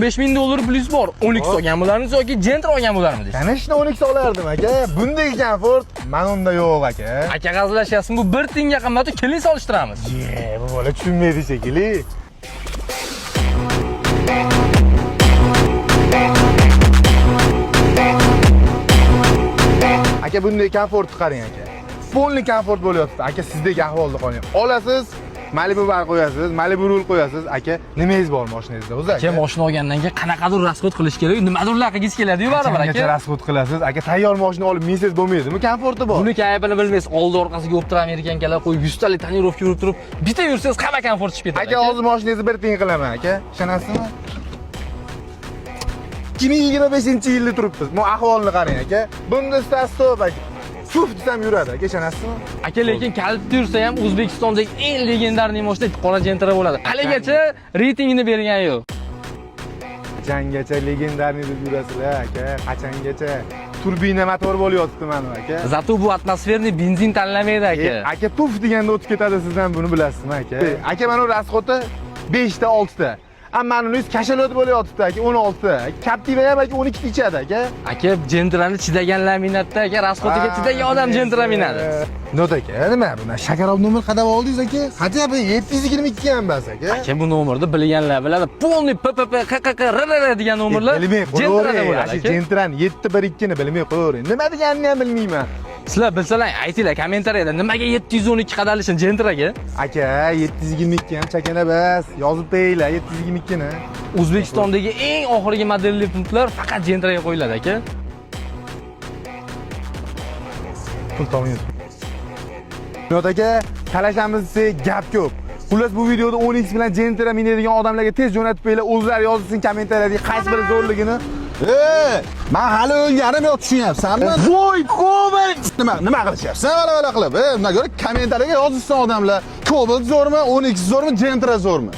$5000 plus bor. 12 olgan bo'larmisiz yoki Gentra olgan bo'larmisiz? Kanashni 12 olardim aka. Bunday komfort men unda yo'q aka. Aka g'azlashyapsiz, bu 1 tiyinga qimmatli kelin solishtiramiz. Bu bola tushunmaydi shekilli. Aka bunday komfort qarang aka. Polni komfort bo'lyapti. Aka sizdek ahvolda qoling. Olasiz, Malibu bar qo'yasiz, Malibu rul qo'yasiz. Aka, nimangiz bor mashinangizda o'zi aka? Aka mashina olgandan keyin qanaqadir rasxod qilish kerak, nimadirlar qilgis keladi-yu baribir aka. Qancha rasxod qilasiz? Aka, tayyor mashina olib minsiz bo'lmaydimi? Komforti bor. Buni aybini bilmaysiz. Oldi orqasiga o'tirib amerikankalar qo'yib 100 talik tonirovka urib turib, bitta yursangiz hamma komfort chiqib ketadi. Aka, hozir mashinangizni bir tiyin qilaman aka. Ishonasizmi? 2025-yilda turibmiz. Bu ahvolni qarang aka. Bunda stop aka. Suf desam yuradi aka, ishonasizmi? Aka, lekin kalitda yursa ham O'zbekistondagi eng legendarniy mashina qora Gentra bo'ladi. Haligacha reytingini bergan yo'q. Qachongacha legendarniy deb yurasizlar aka? Qachongacha? Turbina motor bo'lyapti mana aka. Zato bu atmosferniy benzin tanlamaydi aka. Aka tuf deganda o'tib ketadi, siz ham buni bilasizmi aka? Aka, mana bu rasxoti 5 ta 6 ta. Ammaning kashalot bo'lyapti aka, 16 ta. Captiva ham aka 12 ta ichadi aka. Aka, Gentrani chidaganlar minatda aka, rasxotiga chidagan odam Gentra minadi. Not aka, nima bu? Shakarov nomer qadab oldingiz aka? Qancha bu 722 ham bas aka. Aka, bu nomerni bilganlar biladi. Polni PPP QQQ RR degan nomerlar Gentrada bo'ladi aka. Gentrani 712 ni bilmay qo'ying. Nima deganini ham bilmayman. Sizlar bilsalar, aytinglar kommentariyada nimaga 712 qadalishsin Gentraga? Aka, 722 ham chakana bas. Yozib qo'yinglar 722 ni. O'zbekistondagi eng oxirgi modelli punktlar faqat Gentraga qo'yiladi aka. Pul to'laymiz. Not aka, talashamiz gap ko'p. Xullas bu videoda 10x bilan Gentra minadigan odamlarga tez jo'natib qo'yinglar, o'zlari yozsin kommentariyada qaysi biri zo'rligini. Men hali o'lganim yo'q, tushunyapsanmi? Voy, Cobalt! Nima qilishyapsan? Vala qilib, undan ko'ra kommentariyaga yozsin odamlar. Cobalt zo'rmi, 10x zo'rmi, Gentra zo'rmi?